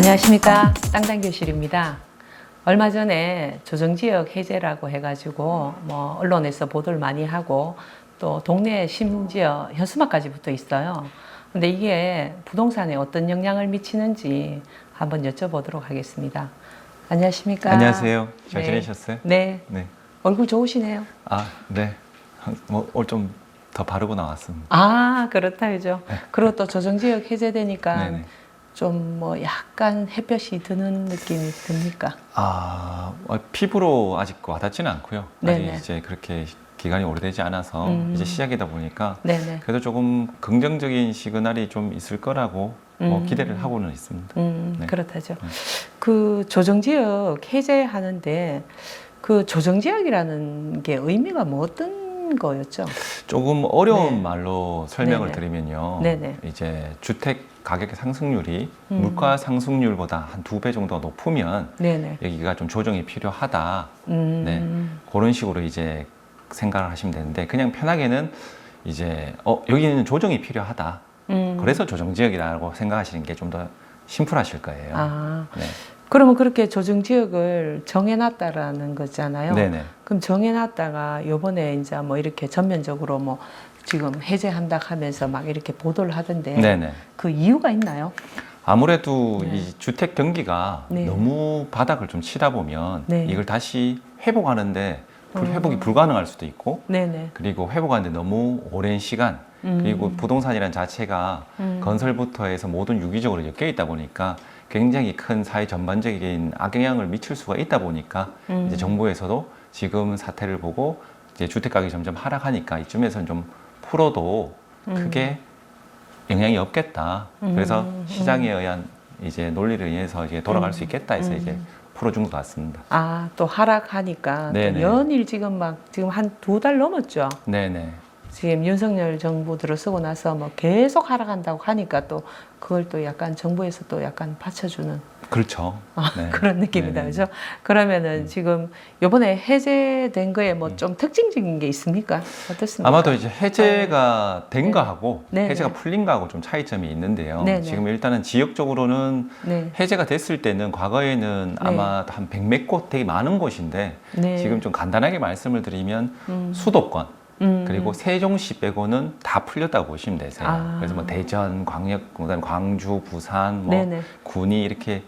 안녕하십니까, 땅땅교실입니다. 얼마 전에 조정지역 해제라고 해가지고 뭐 언론에서 보도를 많이 하고 또 동네에 심지어 현수막까지 붙어 있어요. 근데 이게 부동산에 어떤 영향을 미치는지 한번 여쭤보도록 하겠습니다. 안녕하십니까? 안녕하세요. 잘 네. 지내셨어요? 네. 네. 얼굴 좋으시네요. 아, 네. 뭐 오늘 좀 더 바르고 나왔습니다. 아, 그렇다, 그죠? 네. 그리고 또 조정지역 해제되니까 네네. 좀 뭐 약간 햇볕이 드는 느낌이 듭니까? 아, 피부로 아직 와닿지는 않고요. 네네. 아직 이제 그렇게 기간이 오래되지 않아서 이제 시작이다 보니까 네네. 그래도 조금 긍정적인 시그널이 좀 있을 거라고 기대를 하고는 있습니다. 네. 그렇다죠. 네. 그 조정지역 해제하는데 그 조정지역이라는 게 의미가 뭐 어떤 거였죠? 조금 어려운 네. 말로 설명을 네네. 드리면요. 네네. 이제 주택 가격의 상승률이 물가 상승률보다 한 2배 정도 높으면 네네. 여기가 좀 조정이 필요하다. 네. 그런 식으로 이제 생각을 하시면 되는데 그냥 편하게는 이제 여기는 조정이 필요하다. 그래서 조정지역이라고 생각하시는 게 좀 더 심플하실 거예요. 아, 네. 그러면 그렇게 조정지역을 정해놨다라는 거잖아요. 네네. 그럼 정해놨다가 요번에 이제 뭐 이렇게 전면적으로 뭐 지금 해제한다 하면서 막 이렇게 보도를 하던데 네네. 그 이유가 있나요? 아무래도 네. 이 주택 경기가 네. 너무 바닥을 좀 치다 보면 네. 이걸 다시 회복하는데 회복이 불가능할 수도 있고 네네. 그리고 회복하는데 너무 오랜 시간 그리고 부동산이란 자체가 건설부터 해서 모든 유기적으로 엮여 있다 보니까 굉장히 큰 사회 전반적인 악영향을 미칠 수가 있다 보니까 이제 정부에서도 지금 사태를 보고 이제 주택 가격이 점점 하락하니까 이쯤에서는 좀 풀어도 크게 영향이 없겠다. 그래서 시장에 의한 이제 논리를 인해서 이제 돌아갈 수 있겠다 해서 이제 풀어준 것 같습니다. 아, 또 하락하니까 또 네네. 연일 지금 한 2달 넘었죠. 네네. 지금 윤석열 정부 들어서고 나서 뭐 계속 하락한다고 하니까 또 그걸 또 약간 정부에서 또 약간 받쳐주는 그렇죠. 네. 그런 느낌이다, 네네. 그죠? 그러면은 지금 요번에 해제된 거에 뭐 좀 특징적인 게 있습니까? 어떻습니까? 아마도 이제 해제가 된 네. 거하고 네네. 해제가 풀린 거하고 좀 차이점이 있는데요. 네네. 지금 일단은 지역적으로는 네. 해제가 됐을 때는 과거에는 아마 한 100몇 곳 되게 많은 곳인데 네. 지금 좀 간단하게 말씀을 드리면 수도권 그리고 세종시 빼고는 다 풀렸다고 보시면 되세요. 아. 그래서 뭐 대전, 광역, 그다음에 광주, 부산, 뭐 네네. 군이 이렇게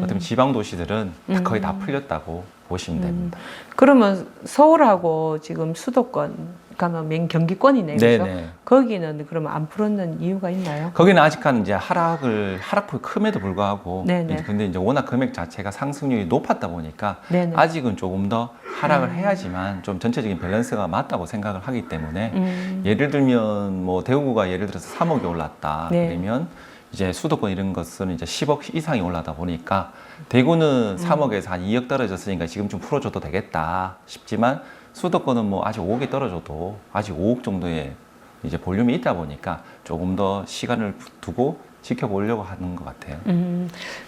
어떤 지방 도시들은 거의 다 풀렸다고 보시면 됩니다. 그러면 서울하고 지금 수도권 가면 경기권이네요, 그죠? 네네. 거기는 그러면 안 풀었는 이유가 있나요? 거기는 아직까지 이제 하락폭이 큼에도 불구하고 네네. 근데 이제 워낙 금액 자체가 상승률이 높았다 보니까 네네. 아직은 조금 더 하락을 해야지만 좀 전체적인 밸런스가 맞다고 생각을 하기 때문에 예를 들면 뭐 대구가 예를 들어서 3억이 올랐다 네. 그러면 이제 수도권 이런 것은 이제 10억 이상이 올라다 보니까 대구는 3억에서 한 2억 떨어졌으니까 지금 좀 풀어줘도 되겠다 싶지만 수도권은 뭐 아직 5억이 떨어져도 아직 5억 정도의 이제 볼륨이 있다 보니까 조금 더 시간을 두고 지켜보려고 하는 것 같아요.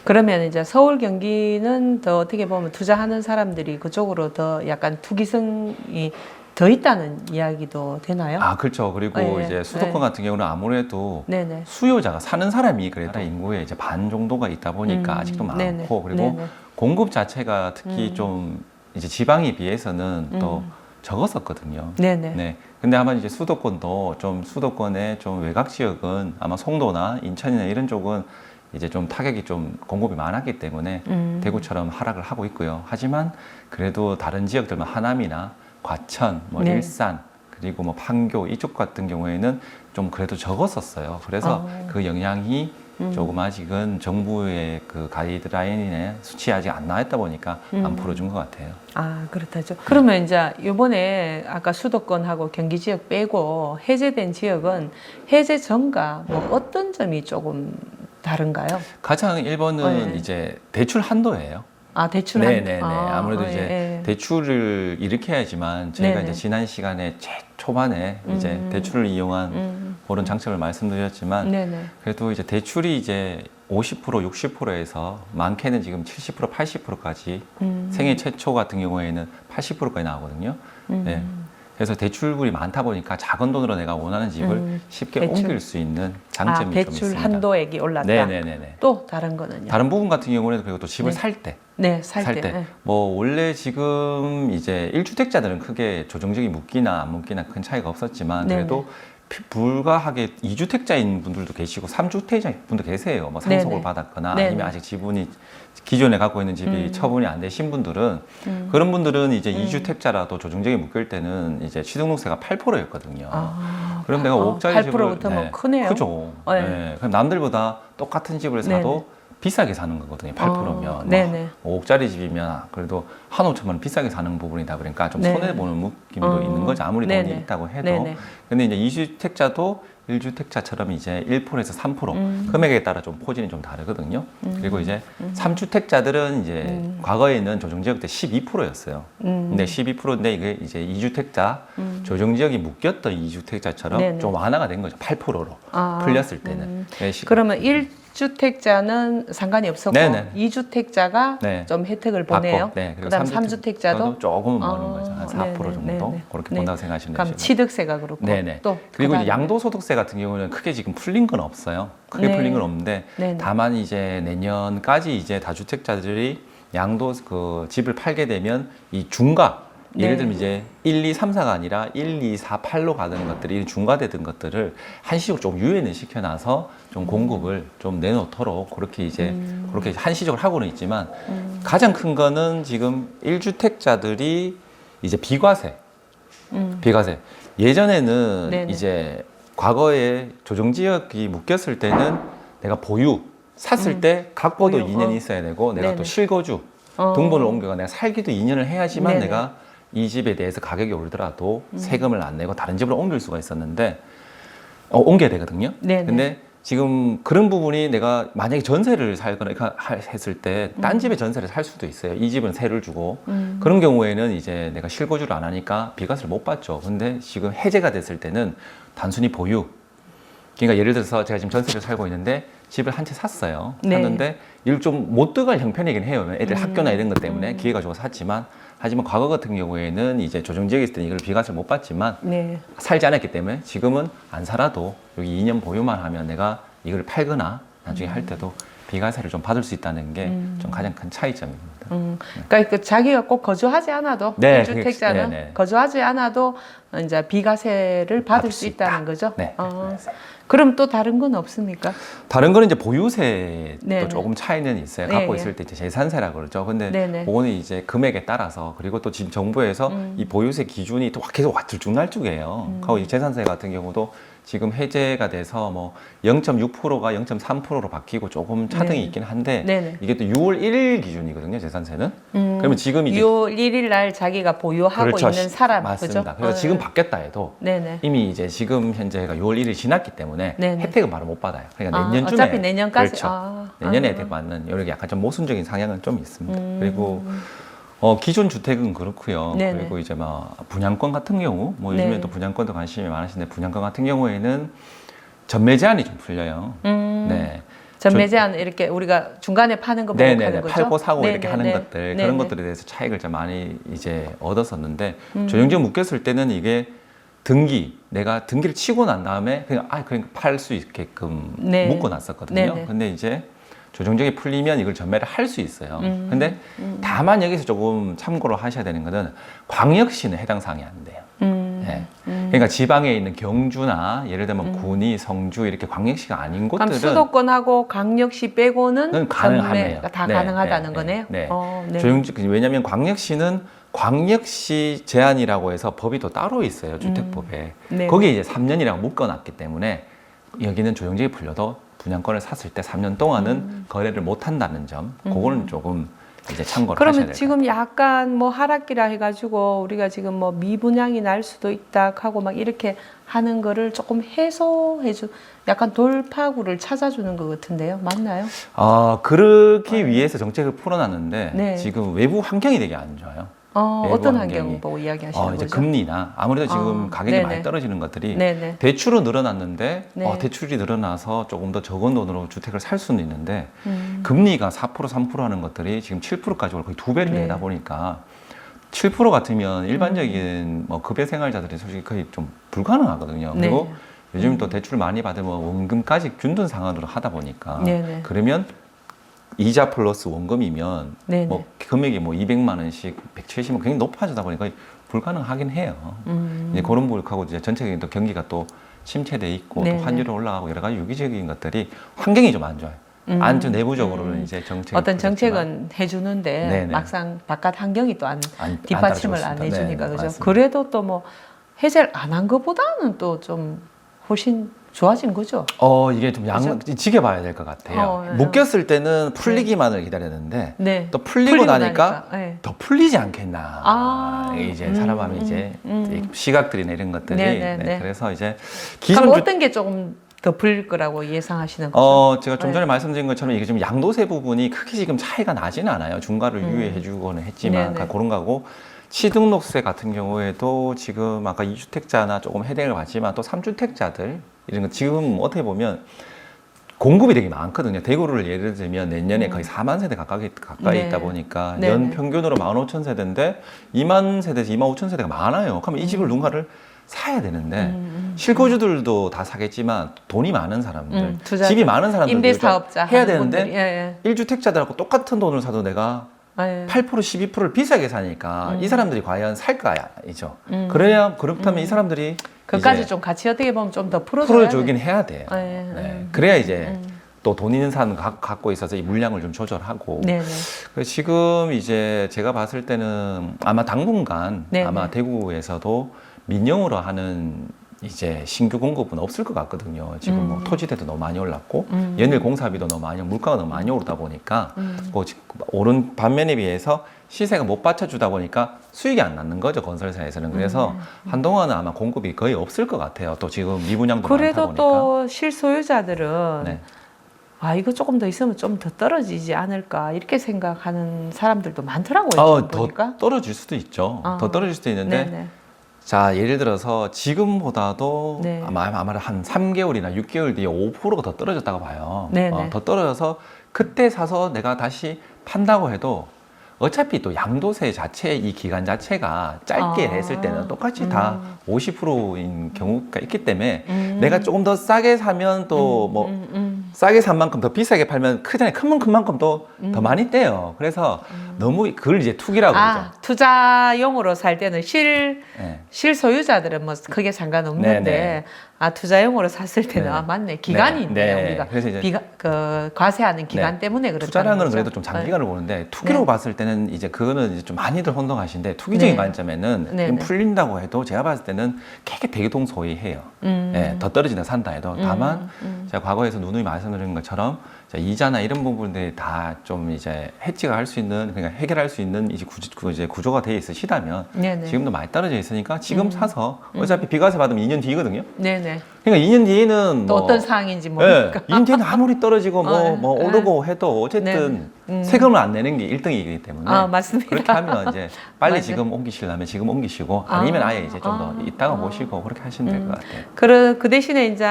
그러면 이제 서울 경기는 더 어떻게 보면 투자하는 사람들이 그쪽으로 더 약간 투기성이 더 있다는 이야기도 되나요? 아, 그렇죠. 그리고 네. 이제 수도권 네. 같은 경우는 아무래도 네네. 수요자가 사는 사람이 그래도 인구의 이제 반 정도가 있다 보니까 아직도 많고 네네. 그리고 네네. 공급 자체가 특히 좀 이제 지방에 비해서는 또 적었었거든요. 네네. 네. 근데 아마 이제 수도권도 좀 수도권의 좀 외곽 지역은 아마 송도나 인천이나 이런 쪽은 이제 좀 타격이 좀 공급이 많았기 때문에 대구처럼 하락을 하고 있고요. 하지만 그래도 다른 지역들만 하남이나 과천, 뭐 네. 일산 그리고 뭐 판교 이쪽 같은 경우에는 좀 그래도 적었었어요. 그래서 그 영향이 조금 아직은 정부의 그 가이드라인에 수치 아직 안 나왔다 보니까 안 풀어준 것 같아요. 아, 그렇다죠. 그러면 이제 이번에 아까 수도권하고 경기 지역 빼고 해제된 지역은 해제 전과 뭐 어떤 점이 조금 다른가요? 가장 1번은 네. 이제 대출 한도예요. 아, 대출 네네네. 아무래도 이제 예. 대출을 일으켜야지만 저희가 네네. 이제 지난 시간에 초반에 이제 대출을 이용한 그런 장점을 말씀드렸지만 네네. 그래도 이제 대출이 이제 50%, 60%에서 많게는 지금 70%, 80%까지 생애 최초 같은 경우에는 80%까지 나오거든요. 네. 그래서 대출굴이 많다 보니까 작은 돈으로 내가 원하는 집을 쉽게 대출. 옮길 수 있는 장점이 좀 대출 있습니다. 한도액이 올랐다. 네네네네. 또 다른 거는요? 다른 부분 같은 경우는 그리고 또 집을 네. 살 때, 네, 살 때. 네. 뭐 원래 지금 이제 1주택자들은 크게 조정적이 묶이나 안 묶이나 큰 차이가 없었지만 네네. 그래도 불가하게 2주택자인 분들도 계시고 3주택자인 분도 계세요. 뭐 상속을 네네. 받았거나 네네. 아니면 아직 지분이 기존에 갖고 있는 집이 처분이 안 되신 분들은 그런 분들은 이제 2주택자라도 조정적이 묶일 때는 이제 취등록세가 8%였거든요. 그럼 내가 5억짜리 집을 8%부터 뭐 크네요. 크죠. 네. 네. 그럼 남들보다 똑같은 집을 사도 비싸게 사는 거거든요. 8%면. 네네. 5억짜리 집이면 그래도 한 5천만 원 비싸게 사는 부분이다 보니까 좀 네. 손해보는 느낌도 있는 거죠. 아무리 네네. 돈이 있다고 해도. 네네. 근데 이제 2주택자도 1주택자처럼 이제 1%에서 3% 금액에 따라 좀 포진이 좀 다르거든요. 그리고 이제 3주택자들은 이제 과거에는 조정지역 때 12%였어요. 근데 12%인데 이게 이제 2주택자 조정지역이 묶였던 2주택자처럼 네네. 좀 완화가 된 거죠. 8%로 풀렸을 때는. 네, 그러면 1주택자는 상관이 없었고 네네. 2주택자가 네. 좀 혜택을 받고, 보네요. 네, 그다음 3주택자도 조금은 버는 거죠. 한 4% 네네, 정도 네네. 그렇게 네. 본다고 생각하시면 그럼 되시고. 취득세가 그렇고 네네. 또 그리고 이제 그다음에 양도소득세 같은 경우는 크게 지금 풀린 건 없어요. 크게 네. 풀린 건 없는데 네네. 다만 이제 내년까지 이제 다주택자들이 양도 집을 팔게 되면 이 중과 예를 네. 들면 이제 1, 2, 3, 4가 아니라 1, 2, 4, 8로 가는 것들이 중과되던 것들을 한시적으로 좀 유예를 시켜놔서 좀 공급을 좀 내놓도록 그렇게 이제 그렇게 한시적으로 하고는 있지만 가장 큰 거는 지금 1주택자들이 이제 비과세 예전에는 네네. 이제 과거에 조정지역이 묶였을 때는 내가 샀을 때 각보도 보유, 2년이 있어야 되고 내가 네네. 또 실거주 어. 등본을 옮겨가 내가 살기도 2년을 해야지만 네네. 내가 이 집에 대해서 가격이 오르더라도 세금을 안 내고 다른 집으로 옮길 수가 있었는데 옮겨야 되거든요. 네네. 근데 지금 그런 부분이 내가 만약에 전세를 살거나 이렇게 했을 때 딴 집에 전세를 살 수도 있어요. 이 집은 세를 주고 그런 경우에는 이제 내가 실거주를 안 하니까 비과세를 못 받죠. 근데 지금 해제가 됐을 때는 단순히 보유. 그러니까 예를 들어서 제가 지금 전세를 살고 있는데 집을 한 채 샀어요. 네. 샀는데 이걸 좀 못 들어갈 형편이긴 해요. 애들 학교나 이런 것 때문에 기회가 주고 샀지만 하지만 과거 같은 경우에는 이제 조정지역에 있을 때는 이걸 비과세를 못 받지만 네. 살지 않았기 때문에 지금은 안 살아도 여기 2년 보유만 하면 내가 이걸 팔거나 나중에 할 때도 비과세를 좀 받을 수 있다는 게 좀 가장 큰 차이점입니다. 그러니까 그 자기가 꼭 거주하지 않아도 네, 1주택자는 네네. 거주하지 않아도 이제 비과세를 받을 수 있다는 있다. 거죠. 네. 그럼 또 다른 건 없습니까? 다른 거는 이제 보유세도 네네. 조금 차이는 있어요. 네, 갖고 네. 있을 때 이제 재산세라고 그러죠. 근데 네네. 그거는 이제 금액에 따라서 그리고 또 지금 정부에서 이 보유세 기준이 또 계속 들쭉날쭉해요. 그리고 이 재산세 같은 경우도 지금 해제가 돼서 뭐 0.6%가 0.3%로 바뀌고 조금 차등이 네네. 있긴 한데 네네. 이게 또 6월 1일 기준이거든요. 재산세는. 그러면 지금 이제 6월 1일 날 자기가 보유하고 그렇죠. 있는 사람 맞습니다. 그죠? 그래서 지금 바뀌었다 해도 네네. 이미 이제 지금 현재가 6월 1일 지났기 때문에 네네. 혜택은 바로 못 받아요. 그러니까 내년쯤에 어차피 내년까지. 그렇죠. 내년에 혜택 받는 이렇게 약간 좀 모순적인 상향은 좀 있습니다. 그리고 기존 주택은 그렇고요. 네네. 그리고 이제 막 분양권 같은 경우 뭐 요즘에 네네. 또 분양권도 관심이 많으신데 분양권 같은 경우에는 전매 제한이 좀 풀려요. 네. 전매 제한 이렇게 우리가 중간에 파는 거 보고 하는 네네네. 거죠? 팔고 사고 이렇게 하는 네네네. 것들 네네. 그런 것들에 대해서 차익을 좀 많이 이제 얻었었는데 조정지역 묶였을 때는 이게 내가 등기를 치고 난 다음에 그냥 팔 수 있게끔 네. 묶어놨었거든요. 네네. 근데 이제 조정지역이 풀리면 이걸 전매를 할 수 있어요. 근데 다만 여기서 조금 참고로 하셔야 되는 거는 광역시는 해당 사항이 안 돼요. 네. 그러니까 지방에 있는 경주나 예를 들면 군위, 성주 이렇게 광역시가 아닌 그럼 곳들은 수도권하고 강력시 빼고는 가능하네요. 전매가 다 네, 가능하다는 네, 거네요. 네. 네. 왜냐하면 광역시는 광역시 제한이라고 해서 법이 또 따로 있어요. 주택법에. 네. 거기에 이제 3년이라고 묶어놨기 때문에 여기는 조정지역이 풀려도 분양권을 샀을 때 3년 동안은 거래를 못 한다는 점, 그거는 조금 이제 참고를 하셔야 그러면 돼요. 지금 약간 뭐 하락기라 해가지고 우리가 지금 뭐 미분양이 날 수도 있다 하고 막 이렇게 하는 거를 조금 해소해주, 약간 돌파구를 찾아주는 것 같은데요, 맞나요? 그러기 위해서 정책을 풀어놨는데 네. 지금 외부 환경이 되게 안 좋아요. 외부 어떤 환경이. 환경 보고 이야기하시는 이제 거죠? 금리나 아무래도 지금 가격이 네네. 많이 떨어지는 것들이 네네. 대출은 늘어났는데 네. 대출이 늘어나서 조금 더 적은 돈으로 주택을 살 수는 있는데 금리가 4% 3% 하는 것들이 지금 7%까지 오고 거의 2배를 네. 내다 보니까 7% 같으면 일반적인 뭐 급여 생활자들이 솔직히 거의 좀 불가능하거든요. 네. 그리고 요즘 또 대출 많이 받으면 원금까지 균등 상환으로 하다 보니까 네네. 그러면 이자 플러스 원금이면 네네. 뭐 금액이 뭐 200만 원씩 170만 굉장히 높아지다 보니까 불가능하긴 해요. 이제 그런 부분하고 이제 전체적인 또 경기가 또 침체돼 있고 네네. 또 환율이 올라가고 여러 가지 유기적인 것들이 환경이 좀 안 좋아요. 안주 내부적으로는 이제 정책 어떤 정책은 해주는데 네네. 막상 바깥 환경이 또 안 안 뒷받침을 안 따라주고 있습니다. 해주니까 네, 그죠? 맞습니다. 그래도 또 뭐 해제를 안 한 것보다는 또 좀 훨씬 좋아진 거죠. 이게 좀 지켜봐야 될 것 같아요. 네. 묶였을 때는 풀리기만을 기다렸는데 네. 또 풀리고 나니까 네. 더 풀리지 않겠나. 아, 이제 사람마다 이제 시각들이나 이런 것들이 네네네. 네, 그래서 이제 그럼 기존 어떤 게 조금 더 풀릴 거라고 예상하시는 거죠? 제가 좀 전에 말씀드린 것처럼 이게 좀 양도세 부분이 크게 지금 차이가 나지는 않아요. 중과를 유예해주고는 했지만 네네. 그런 거고 취등록세 같은 경우에도 지금 아까 2주택자나 조금 혜택을 받지만 또 3주택자들 이런 거 지금 어떻게 보면 공급이 되게 많거든요. 대구를 예를 들면 내년에 거의 4만 세대 가까이 네. 있다 보니까 네네. 연 평균으로 15,000세대인데 2만 세대에서 25,000세대가 많아요. 그러면 이 집을 누군가를 사야 되는데 실거주들도 다 사겠지만 돈이 많은 사람들, 투자자, 집이 많은 사람들 임대사업자 해야 하는 되는데 분들이, 예, 1주택자들하고 똑같은 돈을 사도 내가 예. 8% 12%를 비싸게 사니까 이 사람들이 과연 살까이죠. 그렇다면 이 사람들이 그까지 이제 좀 같이 어떻게 보면 좀 더 풀어줘야 풀어주긴 해야 돼요. 예, 네. 그래야 이제 또 돈 있는 사람 갖고 있어서 이 물량을 좀 조절하고. 네네. 그래서 지금 이제 제가 봤을 때는 아마 당분간 네네. 아마 대구에서도 민영으로 하는 이제 신규 공급은 없을 것 같거든요. 지금 뭐 토지대도 너무 많이 올랐고 연일 공사비도 너무 많이 물가가 너무 많이 오르다 보니까 뭐 오른 반면에 비해서 시세가 못 받쳐주다 보니까 수익이 안 나는 거죠, 건설사에서는. 그래서 한동안은 아마 공급이 거의 없을 것 같아요. 또 지금 미분양도 많다 그래도 보니까. 또 실소유자들은 네. 아 이거 조금 더 있으면 좀 더 떨어지지 않을까 이렇게 생각하는 사람들도 많더라고요. 지금 더 보니까. 떨어질 수도 있죠. 아. 더 떨어질 수도 있는데 네네. 자, 예를 들어서 지금보다도 네. 아마 한 3개월이나 6개월 뒤에 5%가 더 떨어졌다고 봐요. 네네. 더 떨어져서 그때 사서 내가 다시 판다고 해도 어차피 또 양도세 자체 이 기간 자체가 짧게 아. 했을 때는 똑같이 다 50%인 경우가 있기 때문에 내가 조금 더 싸게 사면 또 뭐 싸게 산 만큼 더 비싸게 팔면 크잖아요. 큰 만큼 또 더 많이 떼요. 그래서 너무 그걸 이제 투기라고 그러죠. 투자용으로 살 때는 네. 실소유자들은 뭐 크게 상관없는데 네네. 투자용으로 샀을 때는 네. 맞네. 기간이 네. 있네요. 네. 우리가 그래서 이제 과세하는 기간 네. 때문에 그렇다는 투자라는 건 거죠. 그래도 좀 장기간을 보는데 투기로 네. 봤을 때는 이제 그거는 이제 좀 많이들 혼동하시는데 투기적인 네. 관점에는 네, 좀 네. 풀린다고 해도 제가 봤을 때는 되게 대동소이해요. 네, 더 떨어진다 산다 해도 다만 제가 과거에서 누누이 말씀드린 것처럼 자, 이자나 이런 부분들이 다 좀 이제 해지가 할 수 있는 그러니까 해결할 수 있는 이제 구조가 되어 있으시다면 네네. 지금도 많이 떨어져 있으니까 지금 사서 어차피 비과세 받으면 2년 뒤거든요. 네네. 그러니까 2년 뒤에는 또 뭐 어떤 상황인지 모르니까. 2년 뒤에는 아무리 떨어지고 뭐 네. 오르고 해도 어쨌든 세금을 안 내는 게 1등이기 때문에 맞습니다. 그렇게 하면 이제 빨리 맞아요. 지금 옮기시려면 지금 옮기시고 아니면 아예 이제 좀 더 이따가 보시고 그렇게 하시면 될 것 같아요. 그 대신에 이제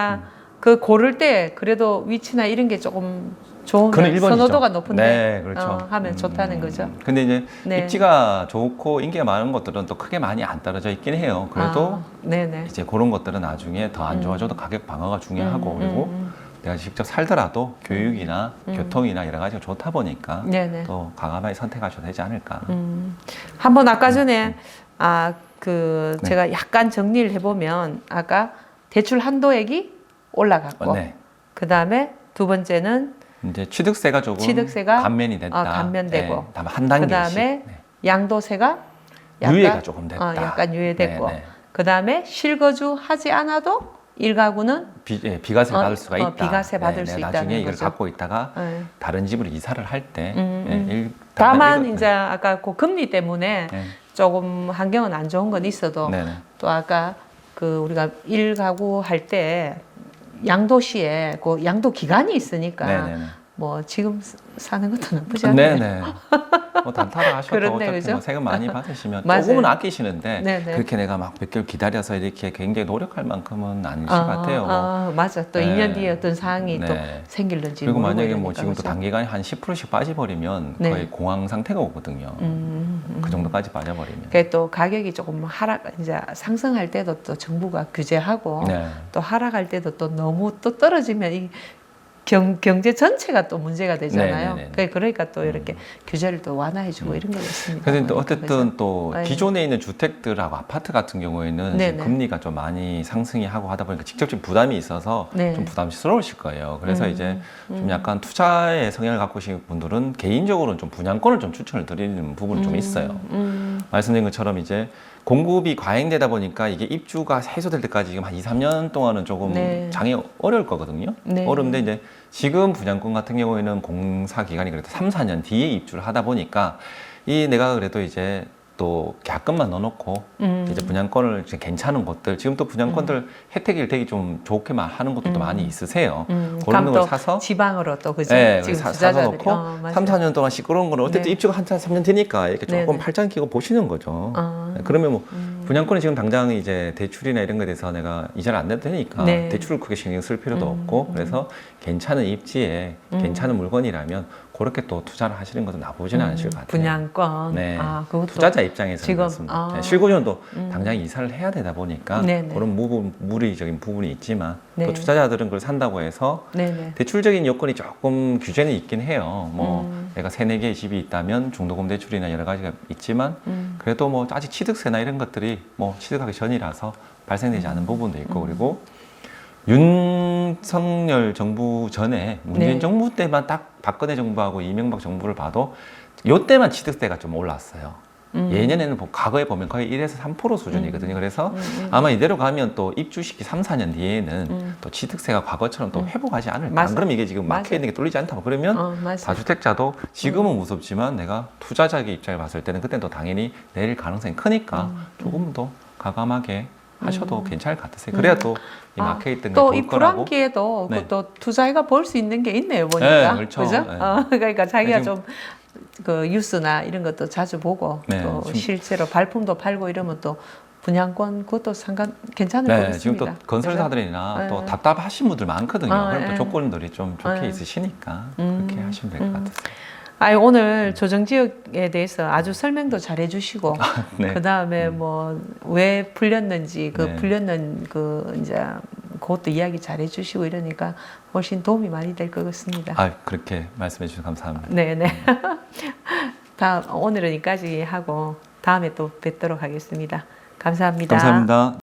그 고를 때 그래도 위치나 이런 게 조금 좋은 그는 1번이죠. 선호도가 높은데 네, 그렇죠. 하면 좋다는 거죠. 근데 이제 네. 입지가 좋고 인기가 많은 것들은 또 크게 많이 안 떨어져 있긴 해요. 그래도 네네. 이제 그런 것들은 나중에 더 안 좋아져도 가격 방어가 중요하고 그리고 내가 직접 살더라도 교육이나 교통이나 여러 가지가 좋다 보니까 네네. 또 과감하게 선택하셔도 되지 않을까. 한번 아까 전에 네. 제가 약간 정리를 해보면 아까 대출 한도액이 올라갔고 네. 그 다음에 두 번째는 이제 취득세가 조금 취득세가 감면이 됐다. 감면되고. 네, 다만 한 단계씩. 그 다음에 네. 양도세가 약간, 유예가 조금 됐다. 약간 유예됐고 네, 네. 그 다음에 실거주 하지 않아도 일가구는 비과세 받을 수가 있다. 비과세 받을 수 나중에 있다는 이걸 거죠. 갖고 있다가 네. 다른 집으로 이사를 할 때. 다만 이제 아까 그 금리 때문에 네. 조금 환경은 안 좋은 건 있어도 네네. 또 아까 그 우리가 일가구 할 때 양도시에 그 양도 기간이 있으니까 네네네. 뭐 지금 사는 것도 나쁘지 않아요. 네네. 뭐 단타를 하셔도 그렇네, 어차피 그죠? 뭐 세금 많이 받으시면 맞아요. 조금은 아끼시는데 네네. 그렇게 내가 막 몇 개월 기다려서 이렇게 굉장히 노력할 만큼은 아니실 것 같아요. 맞아. 또 네. 2년 뒤에 어떤 상황이 또 네. 생길는지 그리고 모르고 만약에 뭐 이러니까, 지금 또 그죠? 단기간에 한 10%씩 빠져버리면 네. 거의 공황 상태가 오거든요. 그 정도까지 빠져버리면. 그게 또 가격이 조금 이제 상승할 때도 또 정부가 규제하고 네. 또 하락할 때도 또 너무 또 떨어지면 이 경제 전체가 또 문제가 되잖아요. 네네네. 그러니까 또 이렇게 규제를 또 완화해주고 이런 게 있습니다. 그래서 또 그러니까, 어쨌든 그죠? 또 네. 기존에 있는 주택들하고 아파트 같은 경우에는 네네. 지금 금리가 좀 많이 상승이 하고 하다 보니까 직접적인 부담이 있어서 네. 좀 부담스러우실 거예요. 그래서 이제 좀 약간 투자의 성향을 갖고 계신 분들은 개인적으로는 좀 분양권을 좀 추천을 드리는 부분은 좀 있어요. 말씀드린 것처럼 이제 공급이 과잉되다 보니까 이게 입주가 해소될 때까지 지금 한 2, 3년 동안은 조금 네. 장이 어려울 거거든요. 네. 어려운데 이제 지금 분양권 같은 경우에는 공사 기간이 그래도 3, 4년 뒤에 입주를 하다 보니까 이 내가 그래도 이제 또 계약금만 넣어놓고 이제 분양권을 이제 괜찮은 곳들 지금 또 분양권들 혜택이 되게 좀 좋게만 하는 곳도 많이 있으세요. 그런 걸 사서 지방으로 또 그죠? 네, 지금 사서 투자자들이 놓고 맞아요. 3, 4년 동안 시끄러운 거는 어쨌든 네. 입주가 한 3년 되니까 이렇게 조금 네네. 팔짱 끼고 보시는 거죠. 아. 네, 그러면 뭐 분양권이 지금 당장 이제 대출이나 이런 거에 대해서 내가 이자를 안 내도 되니까 네. 대출을 크게 신경 쓸 필요도 없고 그래서 괜찮은 입지에 괜찮은 물건이라면 그렇게 또 투자를 하시는 것도 나쁘지는 않으실 것 같아요. 분양권. 네. 그것도 투자자 입장에서는 지금, 그렇습니다. 네, 실거주는또 음. 당장 이사를 해야 되다 보니까 네네. 그런 무리적인 부분이 있지만 네. 또 투자자들은 그걸 산다고 해서 네네. 대출적인 요건이 조금 규제는 있긴 해요. 뭐 내가 3, 4개의 집이 있다면 중도금 대출이나 여러 가지가 있지만 그래도 뭐 아직 취득세나 이런 것들이 뭐 취득하기 전이라서 발생되지 않은 부분도 있고 그리고 윤석열 정부 전에 문재인 네. 정부 때만 딱 박근혜 정부하고 이명박 정부를 봐도 요때만 취득세가 좀 올랐어요. 예년에는 과거에 보면 거의 1에서 3% 수준이거든요. 그래서 아마 이대로 가면 또 입주시기 3, 4년 뒤에는 또 취득세가 과거처럼 또 회복하지 않을까. 맞아. 안 그러면 이게 지금 막혀 있는 게 뚫리지 않다고 그러면 맞아. 다주택자도 지금은 무섭지만 내가 투자자의 입장을 봤을 때는 그때는 또 당연히 내릴 가능성이 크니까 조금 더 과감하게 하셔도 괜찮을 것 같으세요. 그래야 또 이 막혀있던 게 또 이 좋을 거라고. 불안기에도 네. 그것도 투자해가 볼 수 있는 게 있네요, 보니까. 네, 그렇죠. 그죠? 네. 그러니까 자기가 지금- 좀 그 뉴스나 이런 것도 자주 보고 네, 또 지금- 실제로 발품도 팔고 이러면 또 분양권 그것도 괜찮을 것 네, 같습니다. 지금 또 건설사들이나 그죠? 또 네. 답답하신 분들 많거든요. 그럼 또 네. 조건들이 좀 좋게 네. 있으시니까 그렇게 하시면 될 것 같으세요. 오늘 조정지역에 대해서 아주 설명도 잘 해주시고 네. 그 다음에 뭐 왜 풀렸는지 그 네. 풀렸는 그 이제 그것도 이야기 잘 해주시고 이러니까 훨씬 도움이 많이 될 것 같습니다. 아, 그렇게 말씀해 주셔서 감사합니다. 네네. 오늘은 여기까지 하고 다음에 또 뵙도록 하겠습니다. 감사합니다. 감사합니다.